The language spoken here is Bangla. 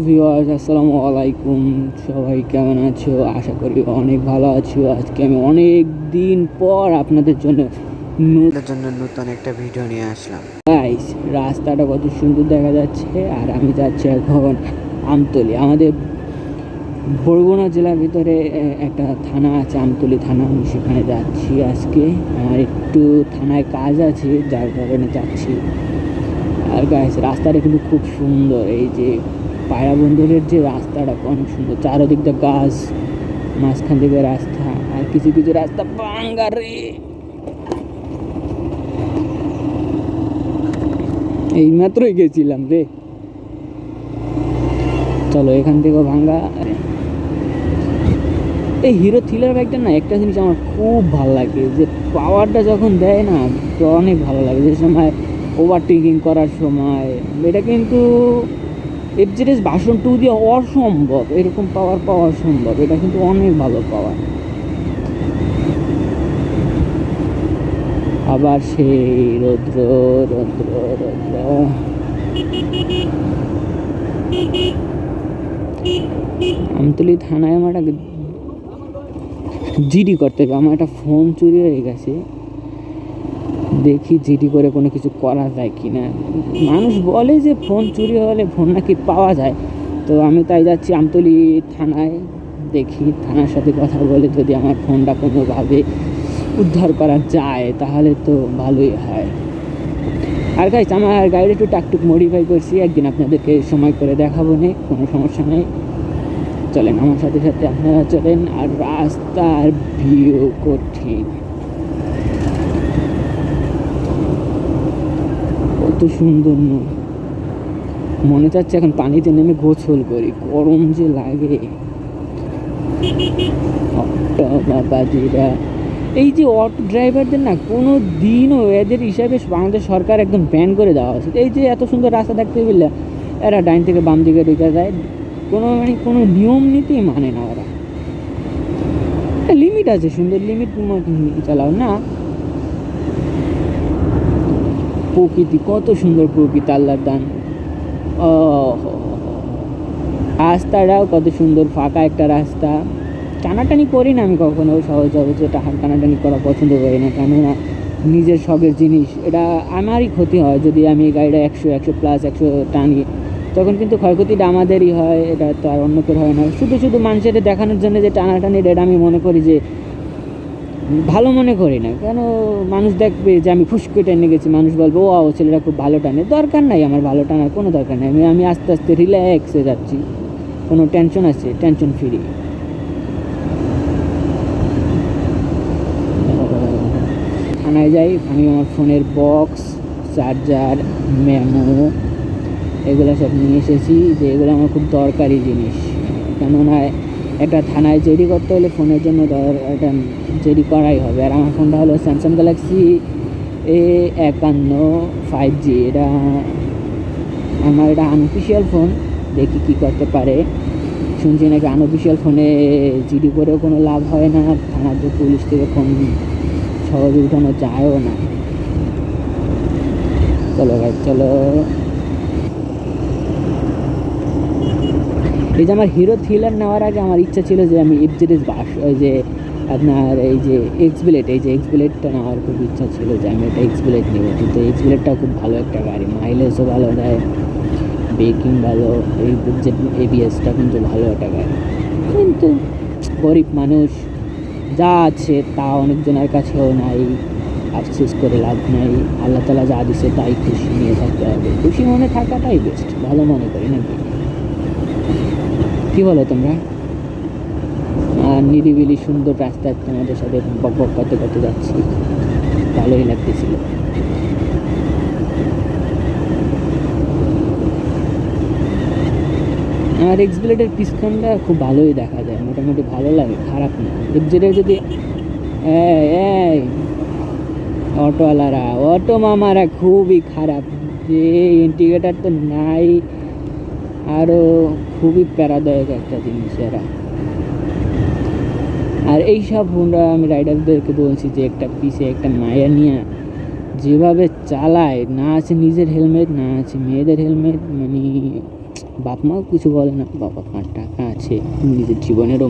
ভিউয়ার্স আসসালামু আলাইকুম, সবাই কেমন আছো? আশা করি অনেক ভালো আছো। আজকে আমি অনেক দিন পর আপনাদের জন্য নতুন একটা ভিডিও নিয়ে আসলাম। গাইস, রাস্তাটা কত সুন্দর দেখা যাচ্ছে। আর আমি যাচ্ছি এখন আমতলী। আমাদের বরগুনা জেলার ভিতরে একটা থানা আছে, আমতলী থানা। আমি সেখানে যাচ্ছি আজকে। আমার একটু থানায় কাজ আছে, যার কারণে যাচ্ছি। আর গাইস, রাস্তাটা কিন্তু খুব সুন্দর। এই যে পায়রা বন্দরের যে রাস্তাটা অনেক সুন্দর, চারদিকটা গাছ, মাঝখান থেকে রাস্তা। আর কিছু কিছু রাস্তা ভাঙ্গা রে। এই মাত্রই গেছিলাম রে। চলো, এখান থেকেও ভাঙ্গা। এই হিরো থ্রিলার বাইকটা না, একটা জিনিস আমার খুব ভালো লাগে, যে পাওয়ারটা যখন দেয় না, তো অনেক ভালো লাগে। যে সময় ওভারটেকিং করার সময়, এটা কিন্তু এফজেডএস ভার্সন 2 দিয়ে অসম্ভব এরকম পাওয়ার পাওয়া অসম্ভব। এটা কিন্তু অনেক ভালো পাওয়ার। আবার সেই রৌদ্র রৌদ্র রৌদ্র। আমতলী থানায় আমার একটা জিডি করতে হবে। আমার একটা ফোন চুরি হয়ে গেছে, দেখি জিডি করে কোনো কিছু করা যায় কি না। মানুষ বলে যে ফোন চুরি হলে ফোন নাকি পাওয়া যায়। তো আমি তাই যাচ্ছি আমতলী থানায়। দেখি থানার সাথে কথা বলে যদি আমার ফোনটা কোনোভাবে উদ্ধার করা যায় তাহলে তো ভালোই হয়। আর গাইস, আমার গাড়িটা একটু টাকটুক মডিফাই করছি, একদিন আপনাদেরকে সময় করে দেখাবো, নেই কোনো সমস্যা নেই। চলেন আমার সাথে সাথে আপনারা চলেন। আর রাস্তার ভিউ কঠিন, কত সুন্দর না। মনে চাচ্ছে এখন পানিতে নেমে গোসল করি, গরম যে লাগে। বাবাজিরা, এই যে অটো ড্রাইভারদের না, কোনো দিনও এদের হিসাবে বাংলাদেশ সরকার একদম ব্যান করে দেওয়া উচিত। এই যে এত সুন্দর রাস্তা দেখতে পেলে এরা ডাইন থেকে বাম দিকে ঢুকে যায়, কোনো নিয়ম নীতি মানে না ওরা। লিমিট আছে, সুন্দর লিমিট চালাও না। প্রকৃতি কত সুন্দর, প্রকৃতি আল্লাহর দান। ও, রাস্তাটাও কত সুন্দর, ফাঁকা একটা রাস্তা। টানাটানি করি না আমি কখনো, সহজ সহজে টানাটানি করা পছন্দ করি না, কেননা নিজের শখের জিনিস, এটা আমারই ক্ষতি হয় যদি আমি গাড়িটা 100 টানি। তখন কিন্তু ক্ষয়ক্ষতিটা আমাদেরই হয়, এটা তো আর অন্য কেউ হয় না। শুধু শুধু মানুষের দেখানোর জন্য যে টানাটানি, এটা আমি মনে করি যে ভালো মনে করি না। কেন, মানুষ দেখবে যে আমি ফুসকে টেনে গেছি, মানুষ বলবে ও ছেলেটা খুব ভালো টানে। দরকার নাই আমার ভালো টানার, কোনো দরকার নেই। আমি আস্তে আস্তে রিল্যাক্সে যাচ্ছি, কোনো টেনশন আছে, টেনশন ফ্রি। থানায় যাই, আমি আমার ফোনের বক্স, চার্জার, মেমো, এগুলো সব নিয়ে এসেছি, যে এগুলো আমার খুব দরকারি জিনিস। কেননা একটা থানায় জেডি করতে হলে ফোনের জন্য একটা জেডি করাই হবে। আর আমার ফোনটা হলো স্যামসাং গ্যালাক্সি A51 5G। এটা আমার এটা আনঅফিসিয়াল ফোন, দেখি কি করতে পারে। শুনছি নাকি আনঅফিসিয়াল ফোনে জিডি করেও কোনো লাভ হয় না, থানার যে পুলিশ থেকে ফোন সহজে উঠানো যায়ও না। চলো ভাই চলো। এই যে আমার হিরো থ্রিলার নেওয়ার আগে আমার ইচ্ছা ছিল যে আমি এফজেডএস ওই যে আপনার এই যে এক্সব্লেডটা নেওয়ার খুব ইচ্ছা ছিল, যে আমি একটা এক্সব্লেড নেব। কিন্তু এক্সব্লেডটা খুব ভালো একটা গাড়ি, মাইলেজও ভালো দেয়, ব্রেকিং ভালো, এই যে এবিএসটা কিন্তু ভালো একটা গাড়ি। কিন্তু গরিব মানুষ, যা আছে তা অনেকজনের কাছেও নাই, আফসোস করে লাভ নাই। আল্লাহ তালা যা দিছে তাই খুশি নিয়ে থাকতে হবে, খুশি মনে থাকাটাই বেস্ট, ভালো মনে করি নাকি, কি বলো তোমরা? আর নিরিবিলি সুন্দর রাস্তায় তোমাদের সাথে বক বক করতে করতে যাচ্ছি, ভালোই লাগতেছিল। আর এক্সব্লেডের পিছনটা খুব ভালোই দেখা যায়, মোটামুটি ভালো লাগে, খারাপ না। এফজেডের যদি এই অটোওয়ালারা, অটো মামারা খুবই খারাপ, যে ইন্ডিকেটার তো নাই, আরও খুবই প্যারাদায়ক একটা জিনিস এরা। আর এইসব হুন্ডা আমি রাইডারদেরকে বলছি যে একটা পিছে একটা মায়া নিয়ে যেভাবে চালায়, না আছে নিজের হেলমেট, না আছে মেয়েদের হেলমেট, মানে বাপ মাও কিছু বলে না, বাবা মার টাকা আছে, নিজের জীবনেরও